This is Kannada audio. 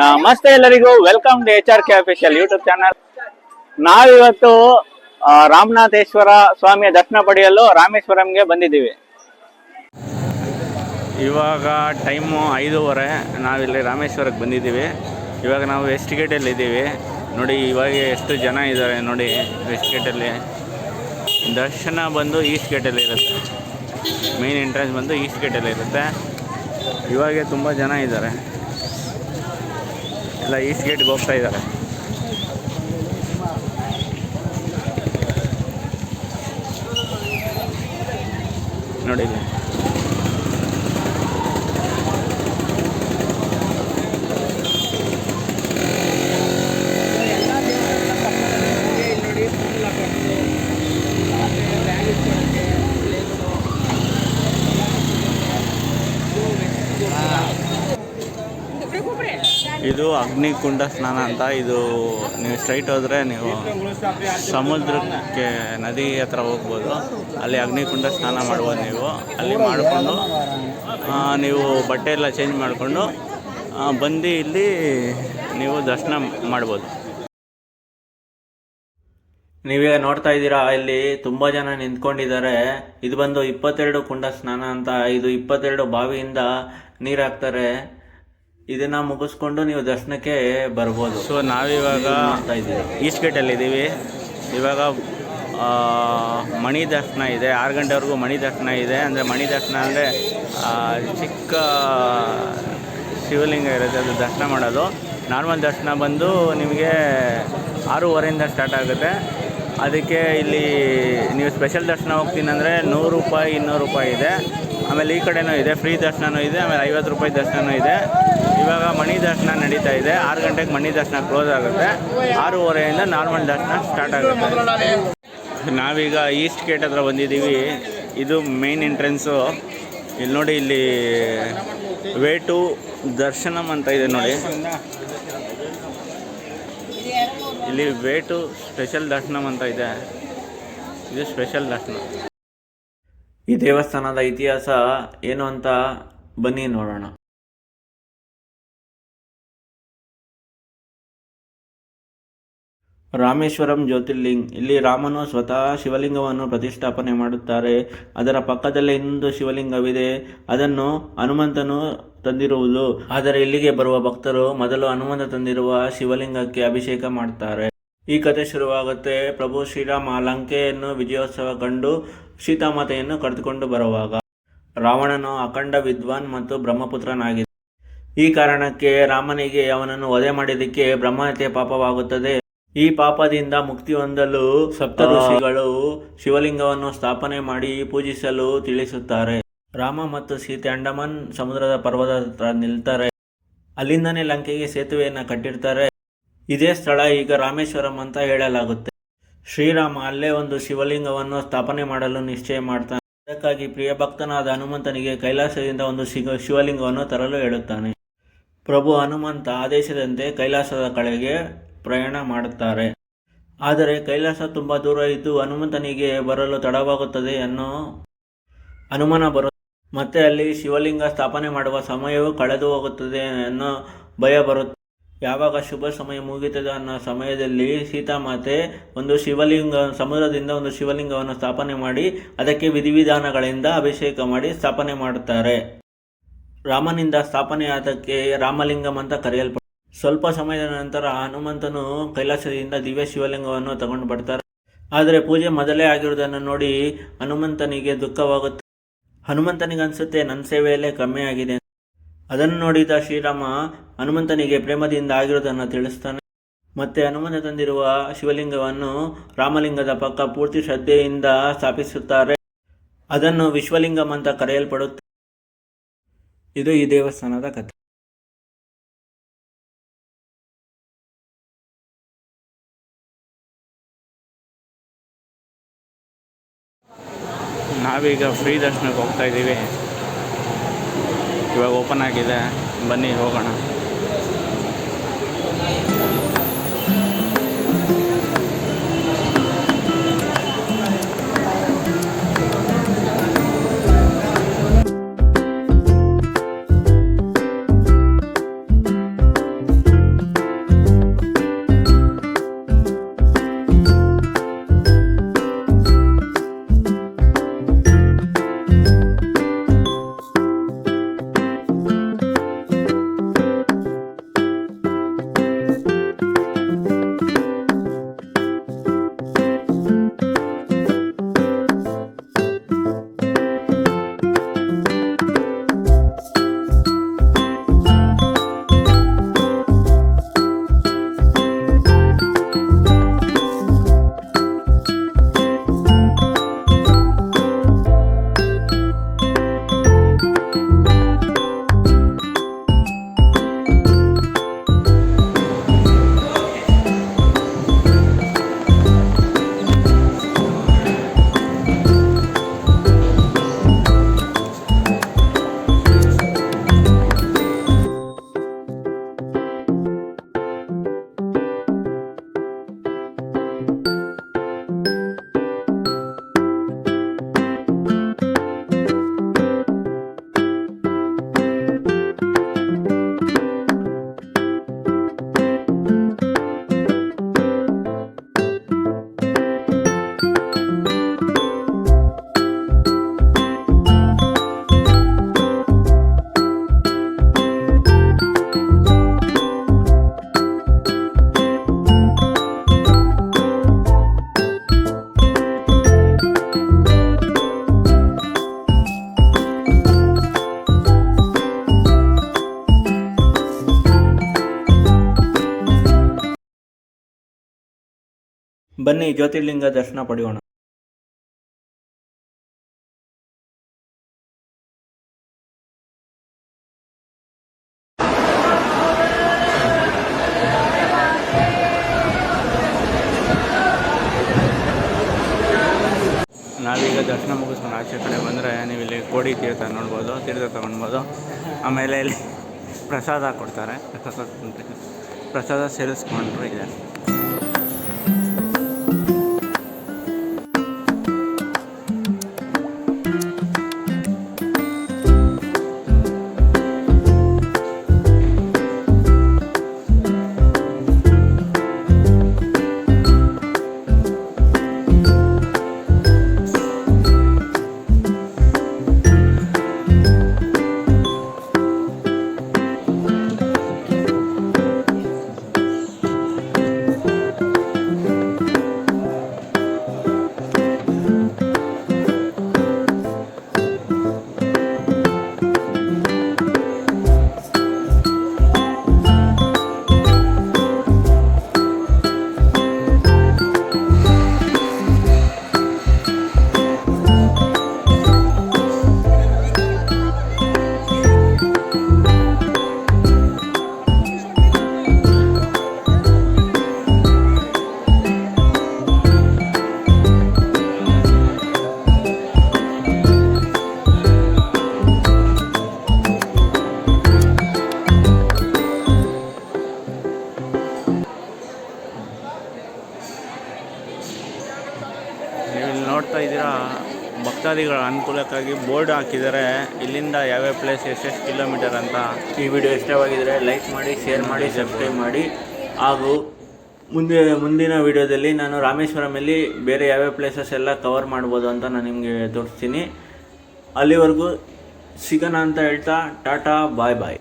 ನಮಸ್ತೆ ಎಲ್ಲರಿಗೂ, ವೆಲ್ಕಮ್ ಟು HR ಕೆ ಅಫಿಷಿಯಲ್ ಯೂಟ್ಯೂಬ್ ಚಾನಲ್. ನಾವಿವತ್ತು ರಾಮನಾಥೇಶ್ವರ ಸ್ವಾಮಿಯ ದರ್ಶನ ಪಡೆಯಲು ರಾಮೇಶ್ವರಂಗೆ ಬಂದಿದ್ದೀವಿ. ಇವಾಗ ಟೈಮು 5:30. ನಾವಿಲ್ಲಿ ರಾಮೇಶ್ವರಕ್ಕೆ ಬಂದಿದ್ದೀವಿ. ಇವಾಗ ನಾವು ವೆಸ್ಟ್ ಗೇಟಲ್ಲಿ ಇದ್ದೀವಿ. ನೋಡಿ ಇವಾಗ ಎಷ್ಟು ಜನ ಇದ್ದಾರೆ ನೋಡಿ. ವೆಸ್ಟ್ ಗೇಟಲ್ಲಿ ದರ್ಶನ ಬಂದು ಈಸ್ಟ್ ಗೇಟಲ್ಲಿ ಇರುತ್ತೆ. ಮೇನ್ ಎಂಟ್ರೆನ್ಸ್ ಬಂದು ಈಸ್ಟ್ ಗೇಟಲ್ಲಿ ಇರುತ್ತೆ. ಇವಾಗ ತುಂಬ ಜನ ಇದ್ದಾರೆ, ಎಲ್ಲ ಈಸ್ಟ್ ಗೇಟ್ಗೆ ಹೋಗ್ತಾ ಇದ್ದಾರೆ. ನೋಡಿ ಇದು ಅಗ್ನಿಕುಂಡ ಸ್ನಾನ ಅಂತ. ಇದು ನೀವು ಸ್ಟ್ರೈಟ್ ಹೋದರೆ ನೀವು ಸಮುದ್ರಕ್ಕೆ, ನದಿ ಹತ್ರ ಹೋಗ್ಬೋದು. ಅಲ್ಲಿ ಅಗ್ನಿಕುಂಡ ಸ್ನಾನ ಮಾಡ್ಬೋದು. ನೀವು ಅಲ್ಲಿ ಮಾಡಿಕೊಂಡು ನೀವು ಬಟ್ಟೆ ಎಲ್ಲ ಚೇಂಜ್ ಮಾಡಿಕೊಂಡು ಬಂದು ಇಲ್ಲಿ ನೀವು ದರ್ಶನ ಮಾಡ್ಬೋದು. ನೀವೀಗ ನೋಡ್ತಾ ಇದ್ದೀರಾ, ಇಲ್ಲಿ ತುಂಬ ಜನ ನಿಂತ್ಕೊಂಡಿದ್ದಾರೆ. ಇದು ಬಂದು 22 ಕುಂಡ ಸ್ನಾನ ಅಂತ. ಇದು 22 ಬಾವಿಯಿಂದ ನೀರು ಹಾಕ್ತಾರೆ. ಇದನ್ನು ಮುಗಿಸ್ಕೊಂಡು ನೀವು ದರ್ಶನಕ್ಕೆ ಬರ್ಬೋದು. ಸೊ ನಾವಿವಾಗ ಈಸ್ಟ್ ಗೇಟಲ್ಲಿ ಇದ್ದೀವಿ. ಇವಾಗ ಮಣಿ ದರ್ಶನ ಇದೆ. 6 ಗಂಟೆವರೆಗೂ ಮಣಿ ದರ್ಶನ ಇದೆ. ಅಂದರೆ ಮಣಿ ದರ್ಶನ ಅಂದರೆ ಚಿಕ್ಕ ಶಿವಲಿಂಗ ಇರುತ್ತೆ, ಅದು ದರ್ಶನ ಮಾಡೋದು. ನಾರ್ಮಲ್ ದರ್ಶನ ಬಂದು ನಿಮಗೆ 6:30 ಸ್ಟಾರ್ಟ್ ಆಗುತ್ತೆ. ಅದಕ್ಕೆ ಇಲ್ಲಿ ನೀವು ಸ್ಪೆಷಲ್ ದರ್ಶನ ಹೋಗ್ತೀನಿ ಅಂದರೆ 100 ರೂಪಾಯಿ, 200 ರೂಪಾಯಿ ಇದೆ. ಆಮೇಲೆ ಈ ಕಡೆನೂ ಇದೆ, ಫ್ರೀ ದರ್ಶನವೂ ಇದೆ. ಆಮೇಲೆ 50 ರೂಪಾಯಿ ದರ್ಶನವೂ ಇದೆ. ಇವಾಗ ಮಣಿ ದರ್ಶನ ನಡೀತಾ ಇದೆ. 6 ಗಂಟೆಗೆ ಮಣಿ ದರ್ಶನ ಕ್ಲೋಸ್ ಆಗುತ್ತೆ. 6:30 ನಾರ್ಮಲ್ ದರ್ಶನ ಸ್ಟಾರ್ಟ್ ಆಗುತ್ತೆ. ನಾವೀಗ ಈಸ್ಟ್ ಗೇಟ್ ಹತ್ರ ಬಂದಿದ್ದೀವಿ. ಇದು ಮೇನ್ ಎಂಟ್ರೆನ್ಸು. ಇಲ್ಲಿ ನೋಡಿ, ಇಲ್ಲಿ ವೇ ಟು ದರ್ಶನಂ ಅಂತ ಇದೆ ನೋಡಿ. ಇಲ್ಲಿ ವೇ ಟು ಸ್ಪೆಷಲ್ ದರ್ಶನಂ ಅಂತ ಇದೆ. ಇದು ಸ್ಪೆಷಲ್ ದರ್ಶನ. ಈ ದೇವಸ್ಥಾನದ ಇತಿಹಾಸ ಏನು ಅಂತ ಬನ್ನಿ ನೋಡೋಣ. ರಾಮೇಶ್ವರಂ ಜ್ಯೋತಿರ್ಲಿಂಗ್. ಇಲ್ಲಿ ರಾಮನು ಸ್ವತಃ ಶಿವಲಿಂಗವನ್ನು ಪ್ರತಿಷ್ಠಾಪನೆ ಮಾಡುತ್ತಾರೆ. ಅದರ ಪಕ್ಕದಲ್ಲೇ ಇನ್ನೊಂದು ಶಿವಲಿಂಗವಿದೆ. ಅದನ್ನು ಹನುಮಂತನು ತಂದಿರುವುದು. ಆದರೆ ಇಲ್ಲಿಗೆ ಬರುವ ಭಕ್ತರು ಮೊದಲು ಹನುಮಂತ ತಂದಿರುವ ಶಿವಲಿಂಗಕ್ಕೆ ಅಭಿಷೇಕ ಮಾಡ್ತಾರೆ. ಈ ಕಥೆ ಶುರುವಾಗುತ್ತೆ. ಪ್ರಭು ಶ್ರೀರಾಮ ಲಂಕೆಯನ್ನು ವಿಜಯೋತ್ಸವ ಕಂಡು ಸೀತಾಮಾತೆಯನ್ನು ಕರೆದುಕೊಂಡು ಬರುವಾಗ ರಾವಣನು ಅಖಂಡ ವಿದ್ವಾನ್ ಮತ್ತು ಬ್ರಹ್ಮಪುತ್ರನಾಗಿದೆ. ಈ ಕಾರಣಕ್ಕೆ ರಾಮನಿಗೆ ಅವನನ್ನು ವಧೆ ಮಾಡಿದ್ದಕ್ಕೆ ಬ್ರಹ್ಮಹತ್ಯೆ ಪಾಪವಾಗುತ್ತದೆ. ಈ ಪಾಪದಿಂದ ಮುಕ್ತಿ ಹೊಂದಲು ಸಪ್ತ ಋಷಿಗಳು ಶಿವಲಿಂಗವನ್ನು ಸ್ಥಾಪನೆ ಮಾಡಿ ಪೂಜಿಸಲು ತಿಳಿಸುತ್ತಾರೆ. ರಾಮ ಮತ್ತು ಸೀತೆ ಅಂಡಮಾನ್ ಸಮುದ್ರದ ಪರ್ವತದ ಹತ್ರ ನಿಲ್ತಾರೆ. ಅಲ್ಲಿಂದನೇ ಲಂಕೆಗೆ ಸೇತುವೆಯನ್ನು ಕಟ್ಟಿರ್ತಾರೆ. ಇದೇ ಸ್ಥಳ ಈಗ ರಾಮೇಶ್ವರಂ ಅಂತ ಹೇಳಲಾಗುತ್ತೆ. ಶ್ರೀರಾಮ ಅಲ್ಲೇ ಒಂದು ಶಿವಲಿಂಗವನ್ನು ಸ್ಥಾಪನೆ ಮಾಡಲು ನಿಶ್ಚಯ ಮಾಡ್ತಾನೆ. ಅದಕ್ಕಾಗಿ ಪ್ರಿಯ ಭಕ್ತನಾದ ಹನುಮಂತನಿಗೆ ಕೈಲಾಸದಿಂದ ಒಂದು ಶಿವಲಿಂಗವನ್ನು ತರಲು ಹೇಳುತ್ತಾನೆ. ಪ್ರಭು ಹನುಮಂತ ಆದೇಶದಂತೆ ಕೈಲಾಸದ ಕಡೆಗೆ ಪ್ರಯಾಣ ಮಾಡುತ್ತಾರೆ. ಆದರೆ ಕೈಲಾಸ ತುಂಬ ದೂರ ಇದ್ದು ಹನುಮಂತನಿಗೆ ಬರಲು ತಡವಾಗುತ್ತದೆ ಅನ್ನೋ ಅನುಮಾನ ಬರುತ್ತೆ. ಮತ್ತೆ ಅಲ್ಲಿ ಶಿವಲಿಂಗ ಸ್ಥಾಪನೆ ಮಾಡುವ ಸಮಯವೂ ಕಳೆದು ಹೋಗುತ್ತದೆ ಅನ್ನೋ ಭಯ ಬರುತ್ತೆ. ಯಾವಾಗ ಶುಭ ಸಮಯ ಮುಗಿತದೆ ಅನ್ನೋ ಸಮಯದಲ್ಲಿ ಸೀತಾಮಾತೆ ಸಮುದ್ರದಿಂದ ಒಂದು ಶಿವಲಿಂಗವನ್ನು ಸ್ಥಾಪನೆ ಮಾಡಿ ಅದಕ್ಕೆ ವಿಧಿವಿಧಾನಗಳಿಂದ ಅಭಿಷೇಕ ಮಾಡಿ ಸ್ಥಾಪನೆ ಮಾಡುತ್ತಾರೆ. ರಾಮನಿಂದ ಸ್ಥಾಪನೆಯಾದಕ್ಕೆ ರಾಮಲಿಂಗಂ ಅಂತ ಕರೆಯಲ್ಪಡುತ್ತೆ. ಸ್ವಲ್ಪ ಸಮಯದ ನಂತರ ಹನುಮಂತನು ಕೈಲಾಸದಿಂದ ದಿವ್ಯ ಶಿವಲಿಂಗವನ್ನು ತಗೊಂಡು ಬರ್ತಾರೆ. ಆದರೆ ಪೂಜೆ ಮೊದಲೇ ಆಗಿರುವುದನ್ನು ನೋಡಿ ಹನುಮಂತನಿಗೆ ದುಃಖವಾಗುತ್ತೆ. ಹನುಮಂತನಿಗನ್ಸುತ್ತೆ, ನನ್ನ ಸೇವೆಯಲ್ಲೇ ಕಮ್ಮಿ ಆಗಿದೆ. ಅದನ್ನು ನೋಡಿದ ಶ್ರೀರಾಮ ಹನುಮಂತನಿಗೆ ಪ್ರೇಮದಿಂದ ಆಗಿರುವುದನ್ನು ತಿಳಿಸ್ತಾನೆ. ಮತ್ತೆ ಹನುಮಂತ ತಂದಿರುವ ಶಿವಲಿಂಗವನ್ನು ರಾಮಲಿಂಗದ ಪಕ್ಕ ಪೂರ್ತಿ ಶ್ರದ್ಧೆಯಿಂದ ಸ್ಥಾಪಿಸುತ್ತಾರೆ. ಅದನ್ನು ವಿಶ್ವಲಿಂಗಂ ಅಂತ ಕರೆಯಲ್ಪಡುತ್ತೆ. ಇದು ಈ ದೇವಸ್ಥಾನದ ಕಥೆ. ನಾವೀಗ ಫ್ರೀ ದರ್ಶನಕ್ಕೆ ಹೋಗ್ತಾ ಇದ್ದೀವಿ. ಇವಾಗ ಓಪನ್ ಆಗಿದೆ, ಬನ್ನಿ ಹೋಗೋಣ. ಬನ್ನಿ ಜ್ಯೋತಿರ್ಲಿಂಗ ದರ್ಶನ ಪಡೆಯೋಣ. ನಾವೀಗ ದರ್ಶನ ಮುಗಿಸ್ಕೊಂಡು ಆಚೆ ಕಡೆ ಬಂದರೆ ನೀವು ಇಲ್ಲಿ ಕೋಡಿ ತೀರ್ಥ ನೋಡ್ಬೋದು, ತೀರ್ಥ ತೊಗೊಳ್ಬೋದು. ಆಮೇಲೆ ಇಲ್ಲಿ ಪ್ರಸಾದ ಕೊಡ್ತಾರೆ, ಪ್ರಸಾದ ಸೇರಿಸ್ಕೊಂಡ್ರು ಇದೆ. ನೋಡ್ತಾ ಇದ್ದೀರಾ, ಭಕ್ತಾದಿಗಳ ಅನುಕೂಲಕ್ಕಾಗಿ ಬೋರ್ಡ್ ಹಾಕಿದ್ದಾರೆ, ಇಲ್ಲಿಂದ ಯಾವ್ಯಾವ ಪ್ಲೇಸ್ ಎಷ್ಟೆಷ್ಟು ಕಿಲೋಮೀಟರ್ ಅಂತ. ಈ ವಿಡಿಯೋ ಇಷ್ಟವಾಗಿದ್ದರೆ ಲೈಕ್ ಮಾಡಿ, ಶೇರ್ ಮಾಡಿ, ಸಬ್ಸ್ಕ್ರೈಬ್ ಮಾಡಿ. ಹಾಗೂ ಮುಂದಿನ ವಿಡಿಯೋದಲ್ಲಿ ನಾನು ರಾಮೇಶ್ವರಮಲ್ಲಿ ಬೇರೆ ಯಾವ್ಯಾವ ಪ್ಲೇಸಸ್ ಎಲ್ಲ ಕವರ್ ಮಾಡ್ಬೋದು ಅಂತ ನಾನು ನಿಮಗೆ ತೋರಿಸ್ತೀನಿ. ಅಲ್ಲಿವರೆಗೂ ಸಿಗೋಣ ಅಂತ ಹೇಳ್ತಾ ಟಾಟಾ, ಬಾಯ್ ಬಾಯ್.